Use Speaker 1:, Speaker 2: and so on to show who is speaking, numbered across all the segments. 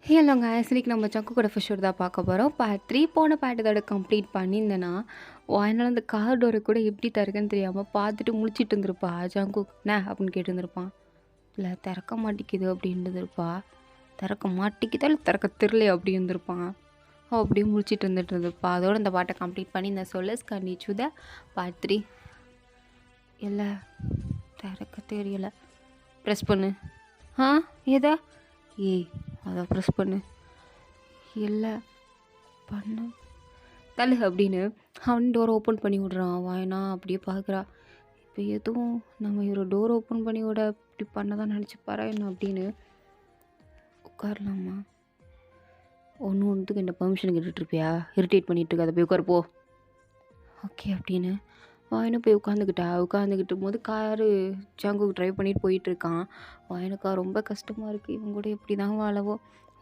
Speaker 1: ஹலோங்க. இன்னைக்கு நம்ம சக்கு கூட ஃபிஷ் தான் பார்க்க போகிறோம். பார்ட் 3 போன பார்ட் இதோட கம்ப்ளீட் பண்ணியிருந்தேன்னா, என்னால் அந்த கார் டோரை கூட எப்படி திறக்குன்னு தெரியாமல் பார்த்துட்டு முழிச்சிட்டு இருந்திருப்பா. ஜங்கு என்ன அப்படின்னு கேட்டுருந்துருப்பான். இல்லை திறக்க மாட்டேங்குது அப்படின்ட்டுருப்பா. திறக்க மாட்டேங்குதா இல்லை திறக்க தெரியல அப்படி இருந்திருப்பான். அப்படியே முழிச்சிட்டு இருந்துருப்பா. அதோட இந்த பாட்டை கம்ப்ளீட் பண்ணி இந்த சொல்லஸ் கண்டிச்சுத பார்ட் 3 இல்லை திறக்க தெரியல. ப்ரெஸ் பண்ணு. ஆ ஏதா ஏய் அதை ப்ரெஸ் பண்ணு. இல்லை பண்ணு தள்ளு அப்படின்னு அவன் டோர் ஓப்பன் பண்ணி விட்றான். வாயனா அப்படியே பார்க்குறா. இப்போ எதுவும் நம்ம இவரை டோர் ஓப்பன் பண்ணி விட இப்படி பண்ண தான் நினச்சிப்பாரா என்ன அப்படின்னு. உட்காரலாமா? ஒன்றுத்துக்கு என்ன பர்மிஷன் கேட்டுட்ருப்பியா? இரிட்டேட் பண்ணிகிட்டு அதை போய் உட்கார் போ. ஓகே அப்படின்னு வாயனும் போய் உட்காந்துக்கிட்டு போது காரு ஜங்குக்கு ட்ரைவ் பண்ணிட்டு போயிட்டுருக்கான். வாயனுக்கா ரொம்ப கஷ்டமாக இருக்குது. இவங்க கூட எப்படி தான் வாழவோ.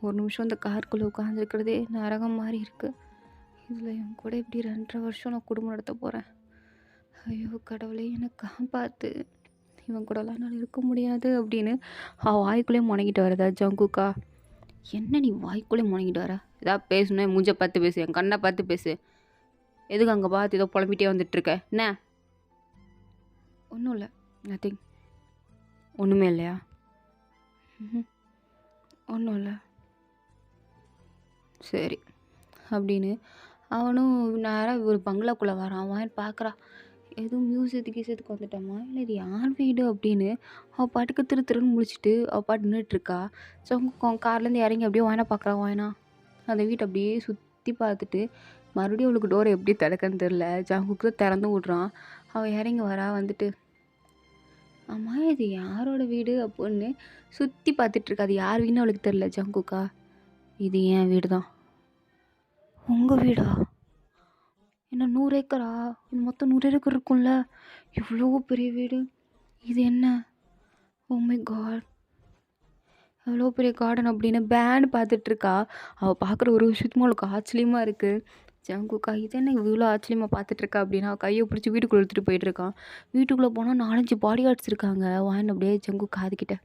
Speaker 1: ஒரு நிமிஷம் இந்த காருக்குள்ளே உட்காந்துருக்கிறதே நரகம் மாதிரி இருக்குது. இதில் இவங்க கூட இப்படி 2.5 வருஷம் நான் குடும்பம் நடத்த போகிறேன். ஐயோ கடவுளே எனக்கு காப்பாற்று. இவன் கூடலாம் என்னால் இருக்க முடியாது அப்படின்னு வாய்க்குள்ளே முணங்கிட்டு வரதா ஜங்குக்கா. என்ன நீ வாய்க்குள்ளே முணங்கிட்டு வர? ஏதாவது பேசணும் மூஞ்ச பார்த்து பேசு, என் கண்ணை பார்த்து பேசு. எதுக்கு அங்கே பார்த்து ஏதோ புலம்பிட்டே வந்துட்டுருக்க? என்ன? ஒன்றும் இல்லை, நத்திங். ஒன்றுமே இல்லையா? ஒன்றும் இல்லை. சரி அப்படின்னு அவனும் நேராக ஒரு பங்களாக்குள்ளே வரான். அவன் பார்க்குறா. எதுவும் மியூசியத்துக்கு வந்துட்டோமா இல்லை இது யார் வீடு அப்படின்னு அவள் பாட்டுக்கு திருன்னு முழிச்சிட்டு அவள் பாட்டு நின்றுட்டுருக்கா. ஸோ கார்லேருந்து இறங்கி அப்படியே வாயினா பார்க்குறான். வாயினா அந்த வீட்டை அப்படியே சுற்றி பார்த்துட்டு மறுபடியும் அவளுக்கு டோரை எப்படி திறக்கன்னு தெரில. ஜங்குக்கு தான் திறந்து விட்றான். அவள் இறங்கி வரா. வந்துட்டு அம்மா இது யாரோட வீடு அப்படின்னு சுற்றி பார்த்துட்ருக்கா. அது யார் வீடுன்னு அவளுக்கு தெரில. ஜங்குக்கா இது என் வீடு தான். உங்கள் வீடா? என்ன 100 ஏக்கரா? இது மொத்தம் 100 ஏக்கர் இருக்கும்ல. இவ்வளோ பெரிய வீடு. இது என்ன? ஓ மை காட், எவ்வளோ பெரிய கார்டன் அப்படின்னு பேன்னு பார்த்துட்ருக்கா. அவள் பார்க்குற ஒரு விஷயத்துமா அவளுக்கு ஆச்சரியமாக இருக்குது. ஜங்குக்கா இது என்ன இவ்வளோ ஆச்சரியமாக பார்த்துட்ருக்கா அப்படின்னு அவள் கையை பிடிச்சி வீட்டுக்குள்ளே எடுத்துகிட்டு போயிட்டுருக்கான். வீட்டுக்குள்ளே போனால் 4-5 பாடி கார்ட்ஸ் இருக்காங்க. வாயின் அப்படியே ஜங்கு காதுக்கிட்ட.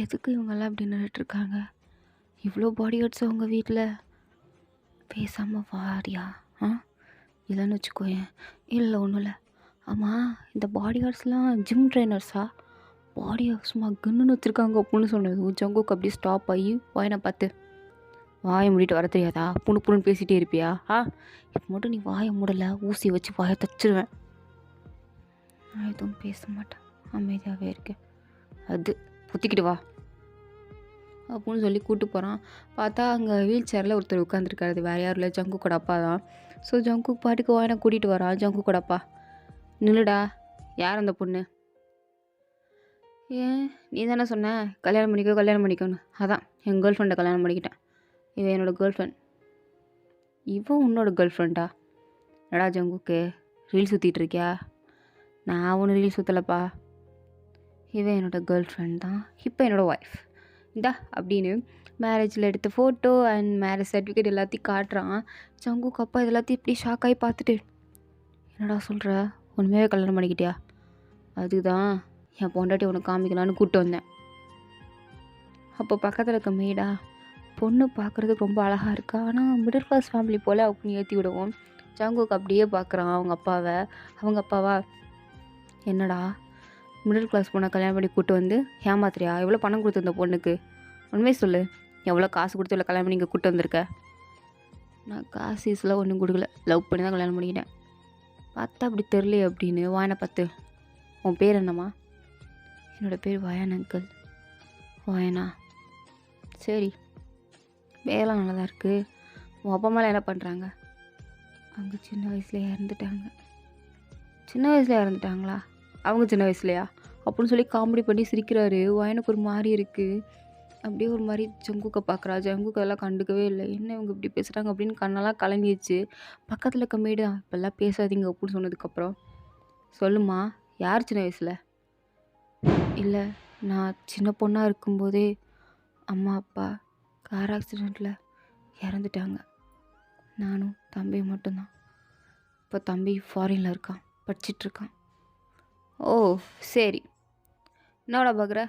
Speaker 1: எதுக்கு இவங்கெல்லாம் இப்படி நின்றுட்டுருக்காங்க? இவ்வளோ பாடி கார்ட்ஸ் அவங்க வீட்டில். பேசாமல் வாரியா? இல்லைன்னு வச்சுக்கோயேன். இல்லை ஒன்றும் இல்லை. ஆமாம் இந்த பாடி கார்ட்ஸ்லாம் ஜிம் ட்ரைனர்ஸா? பாடி சும்மா கன்னுன்னு வச்சுருக்காங்க அப்படின்னு சொன்னது ஜங்குக்கு அப்படியே ஸ்டாப் ஆகி வாயினை பார்த்து. வாயை மூடிட்டு வர தெரியாதா? புண்ணு பேசிகிட்டே இருப்பியா? இப்போ மட்டும் நீ வாயை மூடலை ஊசி வச்சு வாயை தச்சிருவேன். நான் எதுவும் பேச மாட்டேன், அமைதியாகவே இருக்கேன். அது புத்திக்கிட்டு வா அப்படின்னு சொல்லி கூப்பிட்டு போகிறான். பார்த்தா அங்கே வீல் சேரில் ஒருத்தர் உட்காந்துருக்காரு. அது வேறு யாரும் இல்லை, ஜங்குக்கோட அப்பா தான். ஸோ ஜங்கு பாட்டுக்கு வாயினை கூட்டிகிட்டு வரான். ஜங்குக்கோட அப்பா நில்லுடா. யார் அந்த பொண்ணு? ஏன் நீ தானே சொன்ன கல்யாணம் பண்ணிக்கோன்னு. அதான் என் கேர்ள் ஃப்ரெண்டை கல்யாணம் பண்ணிக்கிட்டேன். இவன் என்னோடய கேர்ள் ஃப்ரெண்ட். இவன் உன்னோட கேர்ள் ஃப்ரெண்டா? நடா ஜங்குக்கு ரீல் சுற்றிட்டு இருக்கியா? நான் ஒன்று ரீல் சுற்றலப்பா. இவன் என்னோடய கேர்ள் ஃப்ரெண்ட் தான், இப்போ என்னோடய ஒய்ஃப். இந்தா அப்படின்னு மேரேஜில் எடுத்த ஃபோட்டோ அண்ட் மேரேஜ் சர்டிஃபிகேட் எல்லாத்தையும் காட்டுறான். ஜங்குக்கு அப்பா இது எல்லாத்தையும் இப்படி ஷாக்காகி பார்த்துட்டு, என்னடா சொல்கிற, உண்மையாகவே கல்யாணம் பண்ணிக்கிட்டியா? அதுதான் என் பொண்டாட்டி உனக்கு காமிக்கலான்னு கூப்பிட்டு வந்தேன். அப்போ பக்கத்தில் இருக்க மேடா, பொண்ணு பார்க்குறதுக்கு ரொம்ப அழகாக இருக்கா, ஆனால் மிடில் கிளாஸ் ஃபேமிலி போல் அப்படின்னு ஏற்றி விடுவோம். ஜங்குக்கு அப்படியே பார்க்குறான் அவங்க அப்பாவை. அவங்க அப்பாவா, என்னடா மிடில் கிளாஸ் பொண்ணை கல்யாணம் பண்ணி கூப்பிட்டு வந்து ஏமாத்துறியா? எவ்வளோ பணம் கொடுத்து இந்த பொண்ணுக்கு? உண்மையை சொல்லு, எவ்வளோ காசு கொடுத்து இவ்வளோ கல்யாணம் பண்ணி இங்கே கூப்பிட்டு வந்திருக்க? நான் காசு ஈஸில் ஒன்றும் கொடுக்கல, லவ் பண்ணி தான் கல்யாணம் பண்ணிக்கிட்டேன். பார்த்தா அப்படி தெரிலையே அப்படின்னு வாயனை பார்த்து. உன் பேர் என்னம்மா? என்னோடய பேர் வாயன் அங்கிள். வாயனா? சரி, பேரெல்லாம் நல்லா தான் இருக்குது. உன் அப்பா அம்மாலாம் என்ன பண்ணுறாங்க? அவங்க சின்ன வயசுலேயே இறந்துட்டாங்க. சின்ன வயசில் இறந்துட்டாங்களா? அவங்க சின்ன வயசுலையா அப்படின்னு சொல்லி காமெடி பண்ணி சிரிக்கிறாரு. வாயனுக்கு ஒரு மாதிரி இருக்குது. அப்படியே ஒரு மாதிரி ஜங்குக்கை பார்க்குறா. ஜங்குக்கு அதெல்லாம் கண்டுக்கவே இல்லை. என்ன இவங்க இப்படி பேசுகிறாங்க அப்படின்னு கண்ணெல்லாம் கலங்கிடுச்சு. பக்கத்தில் இருக்க மேடு இப்போல்லாம் பேசாதீங்க அப்படின்னு சொன்னதுக்கப்புறம், சொல்லுமா யார் சின்ன வயசில்? இல்லை, நான் சின்ன பொண்ணாக இருக்கும்போதே அம்மா அப்பா கார் ஆக்சிடெண்ட்டில் இறந்துட்டாங்க. நானும் தம்பி மட்டும்தான். இப்போ தம்பி ஃபாரினில் இருக்கான், படிச்சிட்ருக்கான். ஓ சரி, என்னோட பார்க்குற?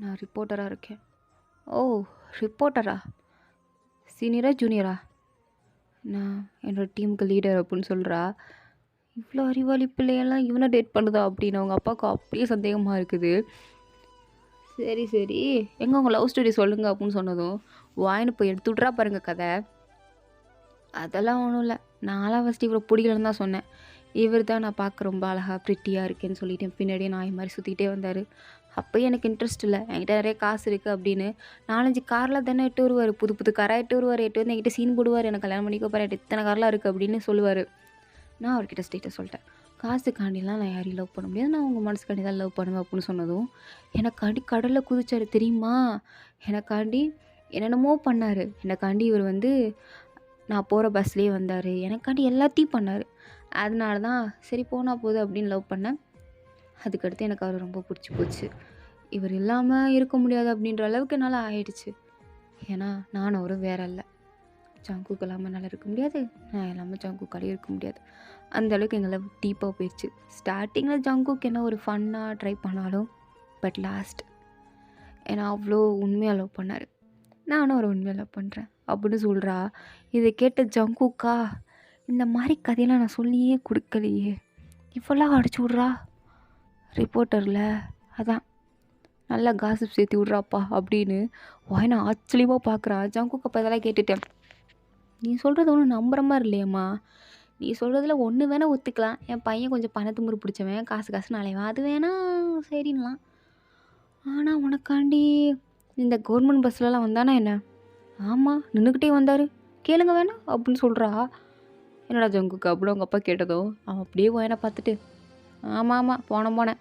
Speaker 1: நான் ரிப்போர்ட்டராக இருக்கேன். ஓ ரிப்போர்ட்டரா? சீனியரா ஜூனியரா? நான் என்னோட டீமுக்கு லீடர் அப்படின்னு சொல்கிறா. இவ்வளோ அறிவாளி பிள்ளையெல்லாம் இவனை டேட் பண்ணுதா அப்படின்னு அவங்க அப்பாவுக்கு அப்படியே சந்தேகமாக இருக்குது. சரி சரி, எங்கே உங்கள் லவ் ஸ்டோரி சொல்லுங்க அப்படின்னு சொன்னதும் வாயின்னு போய் எடுத்து விட்றா பாருங்க கதை. அதெல்லாம் ஒன்றும் இல்லை, நான்லாம் ஃபஸ்ட்டு இவரை பிடிக்கலன்னு தான் சொன்னேன். இவர் தான் நான் பார்க்க ரொம்ப அழகாக ப்ரிட்டியாக இருக்கேன்னு சொல்லிட்டு பின்னாடியே நாய் மாதிரி சுற்றிக்கிட்டே வந்தார். அப்போயும் எனக்கு இன்ட்ரெஸ்ட் இல்லை, என்கிட்ட நிறைய காசு இருக்குது அப்படின்னு 4-5 காரில் தானே எட்டு வருவார், புது புது காராக எட்டு வருவார், எட்டு வந்து என்கிட்ட சீன் போடுவார், எனக்கு கல்யாணம் பண்ணிக்க போகிறேன், இத்தனை காரெலாம் இருக்குது அப்படின்னு சொல்லுவார். நான் அவர்கிட்ட ஸ்ட்ரெயிட்டாக சொல்லிட்டேன், காசுக்காண்டிலாம் நான் யாரையும் லவ் பண்ண முடியாது, நான் உங்கள் மனசுக்காண்டி தான் லவ் பண்ணுவேன் அப்படின்னு சொன்னதும் எனக்காண்டி கடலில் குதிச்சார் தெரியுமா. எனக்காண்டி என்னென்னமோ பண்ணார். எனக்காண்டி இவர் வந்து நான் போகிற பஸ்லேயே வந்தார், எனக்காண்டி எல்லாத்தையும் பண்ணார். அதனால தான் சரி போனால் போகுது அப்படின்னு லவ் பண்ணேன். அதுக்கடுத்து எனக்கு அவர் ரொம்ப பிடிச்சி போச்சு. இவர் இல்லாமல் இருக்க முடியாது அப்படின்ற அளவுக்கு என்னால் ஆயிடுச்சு. ஏன்னா நானும் அவரும் வேற இல்லை. ஜங்குக் இல்லாமல் என்னால் இருக்க முடியாது, நான் இல்லாமல் ஜங்குக்காலே இருக்க முடியாது. அந்த அளவுக்கு எங்களை டீப்பாக போயிடுச்சு. ஸ்டார்டிங்கில் ஜங்குக் என்ன ஒரு ஃபன்னாக ட்ரை பண்ணாலும் பட் லாஸ்ட் ஏன்னா அவ்வளோ உண்மையாக லவ் பண்ணார், நானும் அவரை உண்மையாக லவ் பண்ணுறேன் அப்படின்னு சொல்கிறா. இதை கேட்ட ஜங்குக்கா, இந்த மாதிரி கதையெல்லாம் நான் சொல்லியே கொடுக்கலையே, இவ்வளோ அடிச்சு விட்றா ரிப்போர்ட்டரில், அதான் நல்லா காசிப் சேர்த்து விட்றாப்பா அப்படின்னு வாயினா ஆச்சரியமாக பார்க்குறா. ஜங்குக் அப்போ இதெல்லாம் கேட்டுட்டேன், நீ சொல்கிறது ஒன்றும் நம்புற மாதிரி இல்லையம்மா, நீ சொல்கிறதுல ஒன்று வேணால் ஒத்துக்கலாம், என் பையன் கொஞ்சம் பணத்து முறை பிடிச்சவன், காசு அலைவன், அது வேணால் சரின்லாம். ஆனால் உனக்காண்டி இந்த கவர்மெண்ட் பஸ்லலாம் வந்தானா என்ன? ஆமாம் நின்றுக்கிட்டே வந்தார், கேளுங்க வேணாம் அப்படின்னு சொல்கிறா. என்னடா ஜங்குக்கு அப்படின்னு அவங்க அப்பா கேட்டதும் அவன் அப்படியே வாயினா பார்த்துட்டு, ஆமாம் போனேன்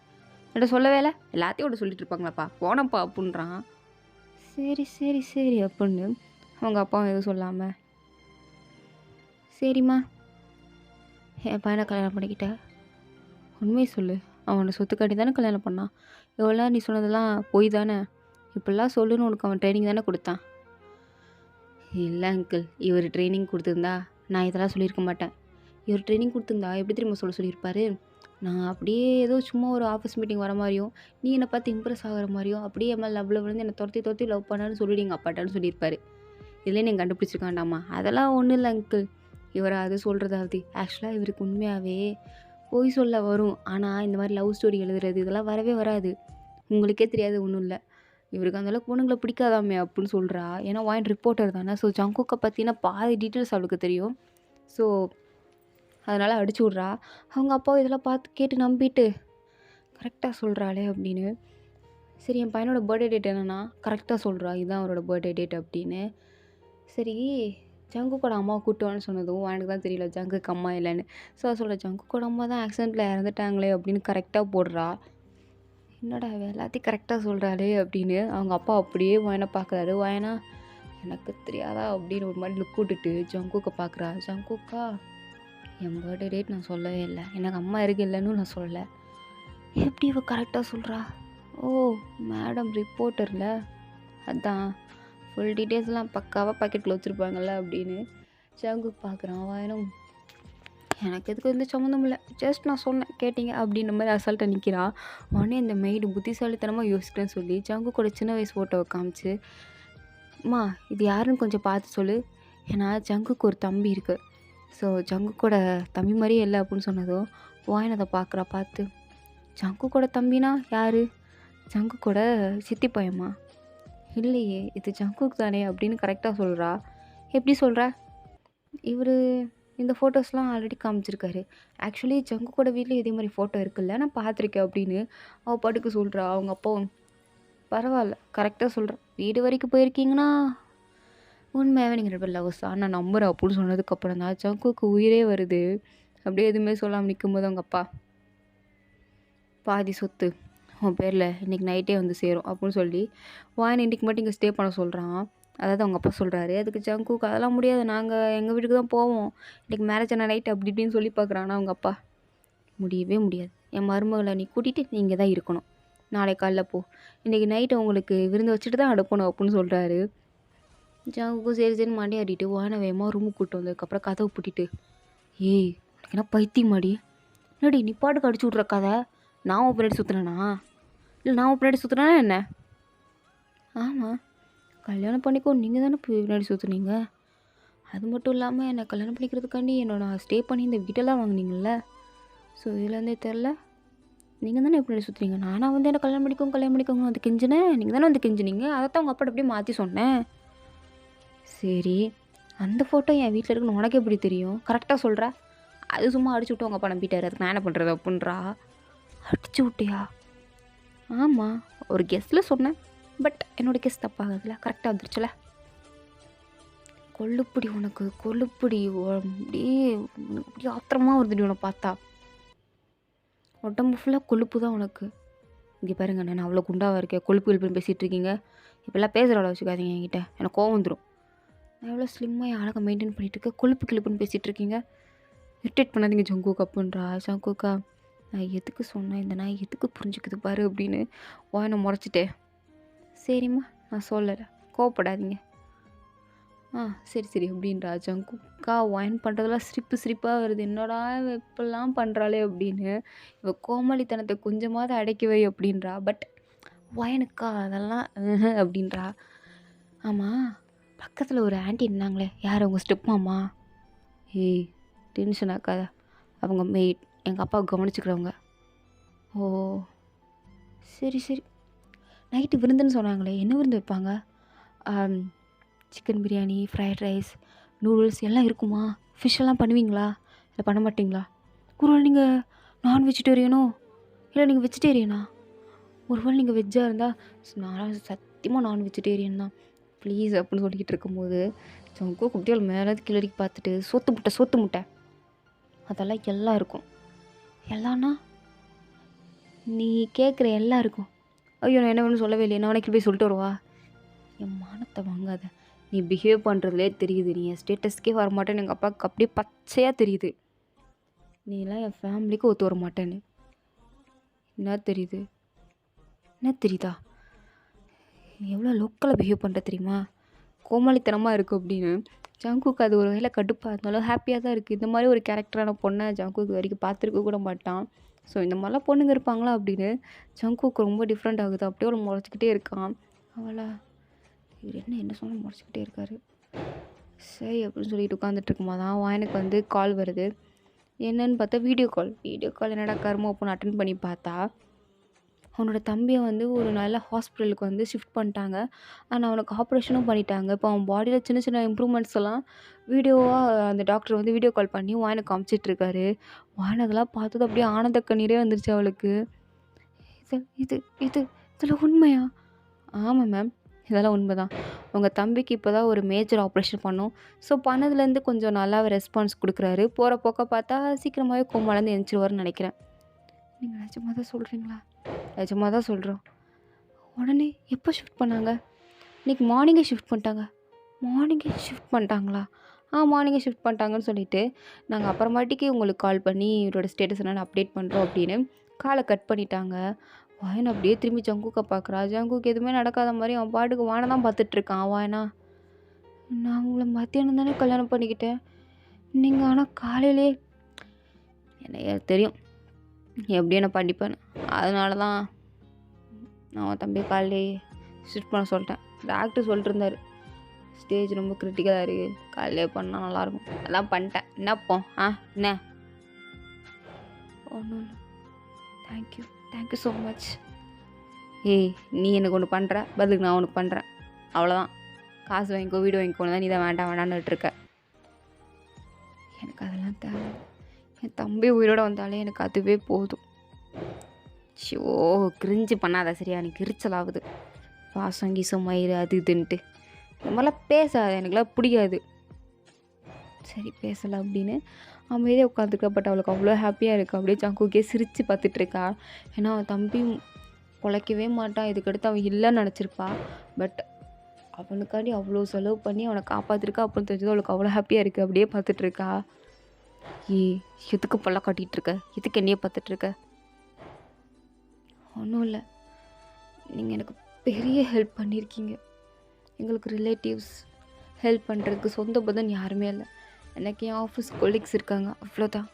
Speaker 1: என்கிட்ட சொல்லவே இல்லை, எல்லாத்தையும் விட சொல்லிட்டு இருப்பாங்களாப்பா, போனப்பா அப்படின்றான். சரி சரி சரி அப்படின்னு அவங்க அப்பாவும் எதுவும் சொல்லாமல், சரிம்மா என் பையனை கல்யாணம் பண்ணிக்கிட்ட, உண்மையை சொல்லு, அவனை சொத்துக்காண்டி தானே கல்யாணம் பண்ணான், எவ்வளோ நீ சொன்னதெல்லாம் போய் தானே, இப்படிலாம் சொல்லுன்னு உனக்கு அவன் ட்ரைனிங் தானே கொடுத்தான். இல்லை அங்கிள், இவர் ட்ரைனிங் கொடுத்துருந்தா நான் இதெல்லாம் சொல்லியிருக்க மாட்டேன். இவர் ட்ரைனிங் கொடுத்துருந்தா எப்படி திரும்ப சொல்லியிருப்பாரு, நான் அப்படியே ஏதோ சும்மா ஒரு ஆஃபீஸ் மீட்டிங் வர மாதிரியும், நீ என்னை பார்த்து இம்ப்ரெஸ் ஆகிற மாதிரியும், அப்படியே என் மேலே லவ்வில் விழுந்து என்னை துரத்தி லவ் பண்ணான்னு சொல்லிட்டு எங்கள் அப்பாட்டான்னு சொல்லியிருப்பாரு. இதிலே நீங்கள் கண்டுபிடிச்சிருக்காண்டாமா. அதெல்லாம் ஒன்றும் இல்லை அங்கிள், இவரை அது சொல்கிறதாவது. ஆக்சுவலாக இவருக்கு உண்மையாகவே பொய் சொல்ல வரும், ஆனால் இந்த மாதிரி லவ் ஸ்டோரி எழுதுறது இதெல்லாம் வரவே வராது, உங்களுக்கே தெரியாது ஒன்றும் இல்லை. இவருக்கு அந்தளவுக்கு பொண்ணுங்களை பிடிக்காதாமே அப்படின்னு சொல்கிறா. ஏன்னா வாயின் ரிப்போர்ட்டர் தானே, ஸோ ஜங்குக்கை பற்றினா பாதி டீட்டெயில்ஸ் அவளுக்கு தெரியும். ஸோ அதனால் அடிச்சு விட்றா. அவங்க அப்பா இதெல்லாம் பார்த்து கேட்டு நம்பிட்டு கரெக்டாக சொல்கிறாளே அப்படின்னு. சரி என் பையனோட பர்த்டே டேட் என்னென்னா கரெக்டாக சொல்கிறா, இதுதான் அவரோட பர்த்டே டேட் அப்படின்னு. சரி ஜங்குக்கோட அம்மாவை கூட்டுவான்னு சொன்னதும் எனக்கு தான் தெரியல ஜங்குக்கு அம்மா இல்லைன்னு. ஸோ சொல்கிற ஜங்குக்கோட அம்மா தான் ஆக்சிடெண்ட்டில் இறந்துட்டாங்களே அப்படின்னு கரெக்டாக போடுறா. என்னடா எல்லாத்தையும் கரெக்டாக சொல்கிறாளே அப்படின்னு அவங்க அப்பா அப்படியே வாயனை பார்க்குறாரு. வாயனா எனக்கு தெரியாதா அப்படின்னு ஒரு மாதிரி லுக் விட்டுட்டு ஜங்குக்கை பார்க்குறா. ஜங்குக்கா என் பர்த்டே டேட் நான் சொல்லவே இல்லை, எனக்கு அம்மா இருக்கு இல்லைன்னு நான் சொல்லலை, எப்படி இவ கரெக்டாக சொல்கிறா? ஓ மேடம் ரிப்போர்ட்டரில், அதான் ஃபுல் டீட்டெயில்ஸ்லாம் பக்காவாக பாக்கெட்டில் வச்சுருப்பாங்கள்ல அப்படின்னு ஜங்குக்கு பார்க்குறான். வாயனும் எனக்கு எதுக்கு வந்து சம்மந்தம் இல்லை, ஜஸ்ட் நான் சொன்னேன் கேட்டிங்க அப்படின்ற மாதிரி அசால்ட்டாக நிற்கிறான். உடனே இந்த மெய்டு புத்திசாலித்தனமாக யோசிக்கிறேன்னு சொல்லி ஜங்குக்கோட சின்ன வயசு ஃபோட்டோவை காமிச்சு, அம்மா இது யாருன்னு கொஞ்சம் பார்த்து சொல்லு, ஏன்னா ஜங்குக்கு ஒரு தம்பி இருக்குது, ஸோ ஜங்குக்கோட தம்பி மாதிரியே இல்லை அப்படின்னு சொன்னதும் வாயின் அதை பார்க்குறா. பார்த்து ஜங்குக்கோட தம்பினா யார்? ஜங்குக்கோட சித்தி பையம்மா. இல்லையே இது ஜங்குக் தானே அப்படின்னு கரெக்டாக சொல்கிறா. எப்படி சொல்கிற? இவர் இந்த ஃபோட்டோஸ்லாம் ஆல்ரெடி காமிச்சிருக்காரு, ஆக்சுவலி ஜங்குக்கோட வீட்லேயும் இதே மாதிரி ஃபோட்டோ இருக்குல்ல, நான் பார்த்துருக்கேன் அப்படின்னு அவள் பாட்டுக்கு சொல்கிறா. அவங்க அப்பாவும் பரவாயில்ல கரெக்டாக சொல்கிறேன், வீடு வரைக்கும் போயிருக்கீங்கன்னா உண்மையாகவே நீங்கள் ரெண்டு பேர் லவ்ஸ் தான் நான் நம்புகிறேன் அப்படின்னு சொன்னதுக்கப்புறம் தான் ஜங்குக்கு உயிரே வருது. அப்படியே எதுவுமே சொல்லாமல் நிற்கும்போது அவங்க அப்பா, பாதி சொத்து உன் பேரில் இன்றைக்கி நைட்டே வந்து சேரும் அப்படின்னு சொல்லி வாயின் இன்றைக்கி மட்டும் இங்கே ஸ்டே பண்ண சொல்கிறான். அதாவது அவங்க அப்பா சொல்கிறாரு. அதுக்கு ஜங்குக்கு அதெல்லாம் முடியாது, நாங்கள் எங்கள் வீட்டுக்கு தான் போவோம், இன்றைக்கி மேரேஜ் ஆன நைட் அப்படி இப்படின்னு சொல்லி பார்க்குறான். அவங்க அப்பா முடியவே முடியாது, என் மருமகளை நீ கூட்டிகிட்டு நீ இங்கே தான் இருக்கணும், நாளை காலைல போ, இன்றைக்கி நைட்டு உங்களுக்கு விருந்து வச்சுட்டு தான் அனுப்பணும் அப்படின்னு சொல்கிறாரு. ஜங்குக்கும் சரி சரி மாட்டி ஆடிட்டு வான வேகமாக ரூமுக்கு கூப்பிட்டு வந்ததுக்கப்புறம் கதவை பூட்டிட்டு, ஏய் உனக்கு என்ன பைத்தியமாடி, என்னடி நீ பாட்டுக்கு அடிச்சு விட்ற கதை, நான் உன் பின்னாடி சுற்றுனேனா? இல்லை நான் உன் பின்னாடி சுற்றுனா என்ன? ஆமாம் கல்யாணம் பண்ணிக்கோ நீங்கள் தானே பின்னாடி சுற்றுனீங்க. அது மட்டும் இல்லாமல் என்னை கல்யாணம் பண்ணிக்கிறதுக்காண்டி நான் ஸ்டே பண்ணி இந்த வீட்டெல்லாம் வாங்குனீங்கள்ல. ஸோ இதுலேருந்தே தெரில நீங்கள் தானே எப்படி சுற்றுறீங்க. நானாக வந்து என்ன கல்யாணம் பண்ணிக்கோங்க வந்து கெஞ்சினேன். நீங்கள் தானே வந்து கெஞ்சினீங்க. அதைத்தான் உங்கள் அப்பாட்ட அப்படியே மாற்றி சொன்னேன். சரி, அந்த ஃபோட்டோ என் வீட்டில் இருக்குன்னு உனக்கு எப்படி தெரியும்? கரெக்டாக சொல்கிற. அது சும்மா அடிச்சு விட்டு உங்கள் அப்பா நம்பிட்டார். அதுக்கு நான் என்ன பண்ணுறது அப்படின்றா. அடிச்சு விட்டியா? ஆமாம், ஒரு கெஸ்ட்டில் சொன்னேன். பட் என்னோடய கெஸ் தப்பாகுதுல, கரெக்டாக வந்துருச்சுல. கொள்ளுப்பிடி உனக்கு, கொள்ளுப்பிடி அப்படியே அப்படியே ஆத்திரமாக வருதுடி உன்னை பார்த்தா. உடம்பு ஃபுல்லாக கொழுப்பு தான் உனக்கு. இங்கே பாருங்க, நான் அவ்வளோ குண்டாவாக இருக்கேன். கொழுப்பு கிழப்புன்னு பேசிகிட்டு இருக்கீங்க. இப்போல்லாம் பேசுகிற அவ்வளோ வச்சுக்காதீங்க என்கிட்ட, எனக்கு கோவம் வந்துடும். நான் எவ்வளோ ஸ்லிம்மாக என் அழகாக மெயின்டைன் பண்ணிகிட்டு இருக்கேன். கொழுப்பு கிழப்புன்னு பேசிகிட்டு இருக்கீங்க. இரிட்டேட் பண்ணாதீங்க ஜங்குக் அப்புன்றா. ஜங்குக்கா, நான் எதுக்கு சொன்னேன், இந்த நாய் எதுக்கு புரிஞ்சுக்குது பாரு அப்படின்னு வாய் நான் முறைச்சிட்டேன். சரிம்மா, நான் சொல்லலை, கோவப்படாதீங்க. சரி சரி அப்படின்றா. ஜங்குக்கா ஒயின் பண்ணுறதெல்லாம் சிரிப்பாக வருது. என்னடா இப்பெல்லாம் பண்ணுறாளே அப்படின்னு. இவ கோமாளித்தனத்தை கொஞ்சமாவது அடக்கி வை அப்படின்றா. பட் ஒயனுக்கா அதெல்லாம் அப்படின்றா. ஆமாம், பக்கத்தில் ஒரு ஆண்டி இருந்தாங்களே, யார் அவங்க ஸ்டெப் மாமா? ஏய், டென்ஷன் ஆக்காத. அவங்க மெய்ட், எங்கள் அப்பா கவனிச்சுக்கிறவங்க. ஓ சரி சரி. நைட்டு விருந்துன்னு சொன்னாங்களே, என்ன விருந்து வைப்பாங்க? Chicken biryani, fried rice, noodles எல்லாம் இருக்குமா? ஃபிஷ்ஷெல்லாம் பண்ணுவீங்களா இல்லை பண்ண மாட்டிங்களா? ஒருவேளை நீங்கள் நான் வெஜிடேரியனோ இல்லை நீங்கள் வெஜிடேரியனா? ஒருவேளை நீங்கள் வெஜ்ஜாக இருந்தால் நான் சத்தியமாக நான் வெஜிடேரியன் தான் ப்ளீஸ் அப்படின்னு சொல்லிக்கிட்டு இருக்கும்போது ஜங்கு குட்டியால் மேலே கீழடிக்கு பார்த்துட்டு சோத்து முட்டை அதெல்லாம் எல்லாம் இருக்கும். எல்லாம்னா நீ கேட்குற எல்லாம் இருக்கும். ஐயோ, நான் என்ன வேணும்னு சொல்லவே இல்லையே, நான் உனக்கு போய் சொல்லிட்டு வருவா. என் மானத்தை வாங்காத. நீ பிஹேவ் பண்ணுறதுலே தெரியுது, நீ என் ஸ்டேட்டஸ்க்கே வரமாட்டேன்னு எங்கள் அப்பாவுக்கு அப்படியே பச்சையாக தெரியுது. நீலாம் என் ஃபேமிலிக்கு ஒத்து வர மாட்டேன்னு. என்ன தெரியுது? என்ன தெரியுதா? எவ்வளோ லோக்கலாக பிஹேவ் பண்ணுற தெரியுமா? கோமாளித்தனமாக இருக்குது அப்படின்னு. ஜங்குக்கு அது ஒரு வேளை கடுப்பாக இருந்தாலும் ஹாப்பியாக தான் இருக்குது. இந்த மாதிரி ஒரு கேரக்டரான பொண்ணை ஜங்குக்கு வரைக்கும் பார்த்துருக்க கூட மாட்டான். ஸோ இந்த மாதிரிலாம் பொண்ணுங்க இருப்பாங்களா அப்படின்னு ஜங்குக்கு ரொம்ப டிஃப்ரெண்ட் ஆகுது. அப்படியே அவளை முறைச்சிக்கிட்டே இருக்கான். அவளா இவர் என்ன சொன்னால் முறைச்சிக்கிட்டே இருக்காரு. சரி அப்படின்னு சொல்லிட்டு உட்காந்துட்டு இருக்கும்போது தான் எனக்கு வந்து கால் வருது. என்னன்னு பார்த்தா வீடியோ கால் என்னடா கருமோ அப்படின்னு அட்டன் பண்ணி பார்த்தா அவனோட தம்பியை வந்து ஒரு நல்ல ஹாஸ்பிட்டலுக்கு வந்து ஷிஃப்ட் பண்ணிட்டாங்க. ஆனால் அவனுக்கு ஆப்ரேஷனும் பண்ணிட்டாங்க. இப்போ அவன் பாடியில் சின்ன சின்ன இம்ப்ரூவ்மெண்ட்ஸ் எல்லாம் வீடியோவாக அந்த டாக்டர் வந்து வீடியோ கால் பண்ணி வாயனுக்கு காமிச்சிட்ருக்காரு. வாயன் அதெல்லாம் பார்த்தது அப்படியே ஆனந்த கண்ணீரே வந்துருச்சு அவளுக்கு. இது இது இதில் உண்மையா? ஆமாம் மேம், இதெல்லாம் உண்மை தான். உங்கள் தம்பிக்கு இப்போ தான் ஒரு மேஜர் ஆப்ரேஷன் பண்ணோம். ஸோ பண்ணதுலேருந்து கொஞ்சம் நல்லாவே ரெஸ்பான்ஸ் கொடுக்குறாரு. போகிற போக்க பார்த்தா சீக்கிரமாகவே கோமாலேருந்து எழுந்திரிச்சிருவாருன்னு நினைக்கிறேன். நீங்கள் நிஜமாக தான் சொல்கிறீங்களா? நிஜமாக தான் சொல்கிறோம். உடனே எப்போ ஷிஃப்ட் பண்ணாங்க? இன்றைக்கி மார்னிங்கே ஷிஃப்ட் பண்ணிட்டாங்க. மார்னிங்கே ஷிஃப்ட் பண்ணிட்டாங்களா? மார்னிங்கே ஷிஃப்ட் பண்ணிட்டாங்கன்னு சொல்லிவிட்டு நாங்கள் அப்புறமாட்டிக்கு உங்களுக்கு கால் பண்ணி இவரோட ஸ்டேட்டஸ் என்னென்னு அப்டேட் பண்ணுறோம் அப்படின்னு காலை கட் பண்ணிட்டாங்க. வாயனை அப்படியே திரும்பி ஜங்குக்கை பார்க்குறா. ஜங்குக்கு எதுவுமே நடக்காத மாதிரி அவன் பாட்டுக்கு வானை தான் பார்த்துட்ருக்கான். வாயனா, நான் உங்களை மத்தியானம் தானே கல்யாணம் பண்ணிக்கிட்டேன். நீங்கள் ஆனால் காலையிலே எனக்கு தெரியும் எப்படி என்ன பண்ணிப்பேன்னு. அதனால தான் நான் தம்பி காலையிலே ஷிஃப்ட் பண்ண சொல்லிட்டேன். டாக்டர் சொல்லிட்டு இருந்தார், ஸ்டேஜ் ரொம்ப கிரிட்டிக்கலாக இருக்குது, காலையிலே பண்ணால் நல்லாயிருக்கும். அதான் பண்ணிட்டேன். என்னப்போ என்ன ஒன்றும் இல்லை. Thank you so much. ஏய், நீ எனக்கு ஒன்று பண்ணுற, பதிலுக்கு நான் ஒன்று பண்ணுறேன், அவ்வளோதான். காசு வாங்கிக்கோ, வீடு வாங்கிக்கோன்னு தான் நீ தான் வேண்டான்னு இருக்க. எனக்கு அதெல்லாம் தேவை. என் தம்பி உயிரோடு வந்தாலே எனக்கு அதுவே போதும். ஷோ, கிரிஞ்சு பண்ணாத சரியா? எனக்கு எரிச்சலாகுது. பாசம் கீசம் மயிறு அது இதுன்ட்டு இந்த மாதிரிலாம் பேசாத, எனக்குலாம் பிடிக்காது. சரி பேசலை அப்படின்னு அமைதியாக உட்காந்துருக்கா. பட் அவளுக்கு அவ்வளோ ஹாப்பியாக இருக்குது. அப்படியே ஜங்குக்கே சிரித்து பார்த்துட்ருக்கா. ஏன்னா அவன் தம்பி பொழைக்கவே மாட்டான், இதுக்கடுத்து அவன் இல்லைன்னு நினச்சிருப்பா. பட் அவனுக்காண்டி அவ்வளோ செலவு பண்ணி அவனை காப்பாற்றிருக்கா அப்படின்னு தெரிஞ்சது அவளுக்கு அவ்வளோ ஹாப்பியாக இருக்குது. அப்படியே பார்த்துட்ருக்கா. எதுக்கு பல்ல காட்டிகிட்ருக்க? எதுக்கு என்னையே பார்த்துட்ருக்க? ஒன்றும் இல்லை, நீங்கள் எனக்கு பெரிய ஹெல்ப் பண்ணியிருக்கீங்க. எங்களுக்கு ரிலேட்டிவ்ஸ் ஹெல்ப் பண்ணுறதுக்கு சொந்த பந்தம் யாருமே இல்லை. எனக்கு என் ஆஃபீஸ் கொலீக்ஸ் இருக்காங்க, அவ்வளோதான்.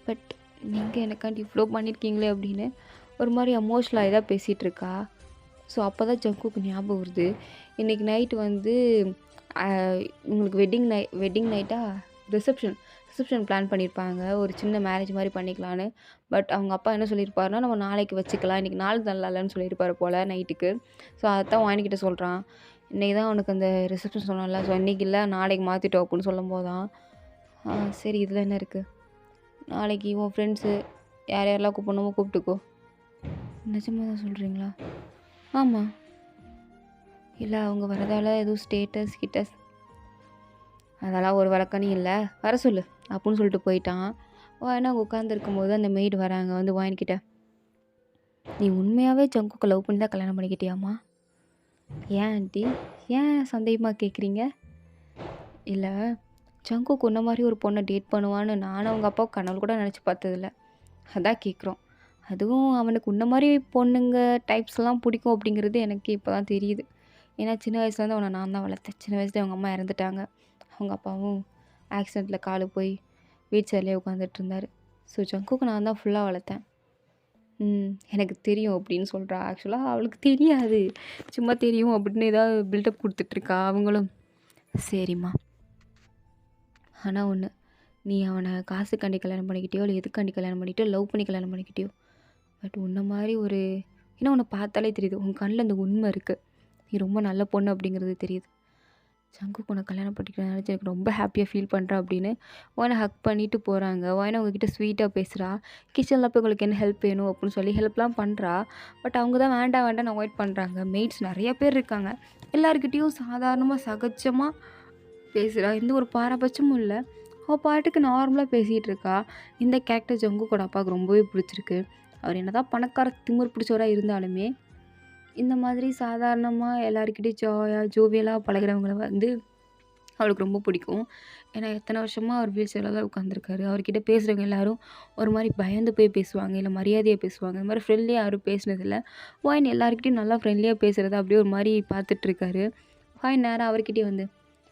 Speaker 1: பட் நீங்கள் எனக்காண்டி இவ்வளோ பண்ணியிருக்கீங்களே அப்படின்னு ஒரு மாதிரி எமோஷ்னலாக தான் பேசிகிட்ருக்கா. ஸோ அப்போ தான் ஜங்குக்கு ஞாபகம் வருது. இன்றைக்கி நைட்டு வந்து உங்களுக்கு வெட்டிங் நைட்டா ரிசப்ஷன் பிளான் பண்ணியிருப்பாங்க. ஒரு சின்ன மேரேஜ் மாதிரி பண்ணிக்கலான்னு. பட் அவங்க அப்பா என்ன சொல்லியிருப்பாருன்னா, நம்ம நாளைக்கு வச்சுக்கலாம். இன்றைக்கி நாள் நல்லா இல்லைன்னு சொல்லியிருப்பாரு போல் நைட்டுக்கு. ஸோ அதான் வாங்கிக்கிட்ட சொல்கிறான். இன்றைக்கி தான் அவனுக்கு அந்த ரிசப்ஷன் சொன்னான்ல. ஸோ இன்றைக்கி இல்லை நாளைக்கு மாற்றிட்டோம் அப்படின்னு சொல்லும்போது தான் சரி இதில் என்ன இருக்குது, நாளைக்கு உன் ஃப்ரெண்ட்ஸு யார் யாரெல்லாம் கூப்பிடணுமோ கூப்பிட்டுக்கோ. நிஜமாக தான் சொல்கிறீங்களா? ஆமாம். இல்லை அவங்க வரதால எதுவும் ஸ்டேட்டஸ் அதெல்லாம் ஒரு வழக்கணி இல்லை, வர சொல்லு அப்படின்னு சொல்லிட்டு போயிட்டான். ஏன்னா அவங்க உட்காந்துருக்கும் போது அந்த மெய்டு வராங்க வந்து வாங்கிக்கிட்ட, நீ உண்மையாகவே ஜங்குக்கு லவ் பண்ணி தான் கல்யாணம் பண்ணிக்கிட்டியாம்மா? ஏன் ஆண்டி, ஏன் சந்தேகமாக கேட்குறீங்க? இல்லை, ஜங்குக்கு உன்ன மாதிரி ஒரு பொண்ணை டேட் பண்ணுவான்னு நானும் அவங்க அப்பா கனவு கூட நினச்சி பார்த்ததில்ல. அதான் கேட்குறோம். அதுவும் அவனுக்கு உன்ன மாதிரி பொண்ணுங்க டைப்ஸ்லாம் பிடிக்கும் அப்படிங்கிறது எனக்கு இப்போ தான் தெரியுது. ஏன்னா சின்ன வயசுலேருந்து அவனை நான் தான் வளர்த்தேன். சின்ன வயசுல அவங்க அம்மா இறந்துட்டாங்க. அவங்க அப்பாவும் ஆக்சிடெண்ட்டில் காலு போய் வீட் சேர்லேயே உட்காந்துட்டு இருந்தார். ஸோ ஜங்குக்கு நான் தான் ஃபுல்லாக வளர்த்தேன். எனக்கு தெரியும் அப்படின்னு சொல்கிறா. ஆக்சுவலாக அவளுக்கு தெரியாது, சும்மா தெரியும் அப்படின்னு ஏதாவது பில்டப் கொடுத்துட்ருக்கா அவங்களும். சரிம்மா, ஆனால் ஒன்று, நீ அவனை காசுக்காண்டி கல்யாணம் பண்ணிக்கிட்டியோ இல்லை எதுக்காண்டி கல்யாணம் பண்ணிக்கிட்டியோ, லவ் பண்ணி கல்யாணம் பண்ணிக்கிட்டியோ, பட் உன்ன மாதிரி ஒரு, ஏன்னா உன்னை பார்த்தாலே தெரியுது, உன் கண்ணில் அந்த உண்மை இருக்குது, நீ ரொம்ப நல்ல பொண்ணு அப்படிங்கிறது தெரியுது. ஜங்குக்கு உன்னை கல்யாணம் பண்ணிக்கிறேன் நினச்சி எனக்கு ரொம்ப ஹாப்பியாக ஃபீல் பண்ணுறேன் அப்படின்னு உன்னை ஹக் பண்ணிட்டு போகிறாங்க. உன்னை உங்ககிட்ட ஸ்வீட்டாக பேசுகிறா. கிச்சனில் போய் உங்களுக்கு என்ன ஹெல்ப் வேணும் அப்படின்னு சொல்லி ஹெல்ப்லாம் பண்ணுறா. பட் அவங்க தான் வேண்டாம் வேண்டாம்னு அவாய்ட் பண்ணுறாங்க. மெய்ட்ஸ் நிறைய பேர் இருக்காங்க. எல்லாருக்கிட்டேயும் சாதாரணமாக சகஜமாக பேசுகிறா. எந்த ஒரு பாரபட்சமும் இல்லை. அவள் பாட்டுக்கு நார்மலாக பேசிகிட்டு இருக்கா. இந்த கேரக்டர் ஜங்குக்கோட அப்பாவுக்கு ரொம்பவே பிடிச்சிருக்கு. அவர் என்ன தான் பணக்கார திமிர் பிடிச்சவராக இருந்தாலுமே இந்த மாதிரி சாதாரணமாக எல்லாருக்கிட்டையும் ஜோவியலாக பழகிறவங்கள வந்து அவளுக்கு ரொம்ப பிடிக்கும். ஏன்னா எத்தனை வருஷமாக அவர் வீல் சேரில் தான் உட்காந்துருக்காரு. அவர்கிட்ட பேசுகிறவங்க எல்லோரும் ஒரு மாதிரி பயந்து போய் பேசுவாங்க, இல்லை மரியாதையாக பேசுவாங்க. இந்த மாதிரி ஃப்ரெண்ட்லியாக யாரும் பேசினதில்ல. வாயின் எல்லாருக்கிட்டையும் நல்லா ஃப்ரெண்ட்லியாக பேசுகிறத அப்படியே ஒரு மாதிரி பார்த்துட்ருக்காரு. வாயின் நேராக அவர்கிட்டே வந்து,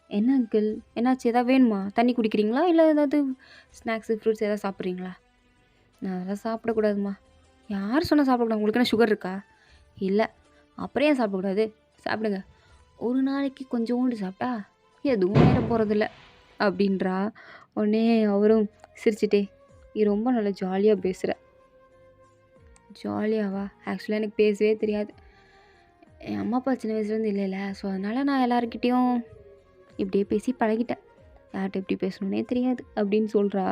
Speaker 1: என்ன அங்கிள் என்னாச்சு, எதாவது வேணுமா, தண்ணி குடிக்கிறீங்களா, இல்லை ஏதாவது ஸ்நாக்ஸு ஃப்ரூட்ஸ் எதாவது சாப்பிட்றீங்களா? நான் அதெல்லாம் சாப்பிடக்கூடாதுமா. யார் சொன்னால் சாப்பிடக்கூடாது, உங்களுக்கு என்ன சுகர் இருக்கா? இல்லை. அப்புறம் ஏன் சாப்பிடக்கூடாது, சாப்பிடுங்க. ஒரு நாளைக்கு கொஞ்சோண்டு சாப்பிட்டா எதுவும் நேர போகிறதில்ல அப்படின்றா. உடனே அவரும் சிரிச்சிட்டே, நீ ரொம்ப நல்லா ஜாலியாக பேசுகிற. ஜாலியாவா? ஆக்சுவலாக எனக்கு பேசவே தெரியாது. என் அம்மா அப்பா சின்ன வயசுலேருந்து இல்லைல்ல, ஸோ அதனால் நான் எல்லாருக்கிட்டேயும் இப்படியே பேசி பழகிட்டேன். யார்கிட்ட எப்படி பேசணுன்னே தெரியாது அப்படின்னு சொல்கிறா.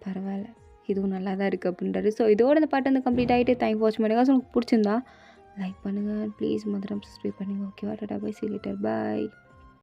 Speaker 1: பரவாயில்ல, இதுவும் நல்லா தான் இருக்குது அப்படின்றாரு. ஸோ இதோட இந்த பாட்டு வந்து கம்ப்ளீட் ஆகிட்டு தேங்க் வாட்ச் பண்ணுங்க. ஸோ உங்களுக்கு பிடிச்சிருந்தா லைக் பண்ணுங்கள் ப்ளீஸ். மதுரம் சப்ஸ்கிரைப் பண்ணுங்கள். ஓகேவா? டாடா பை, சீ லேட்டர், பாய்.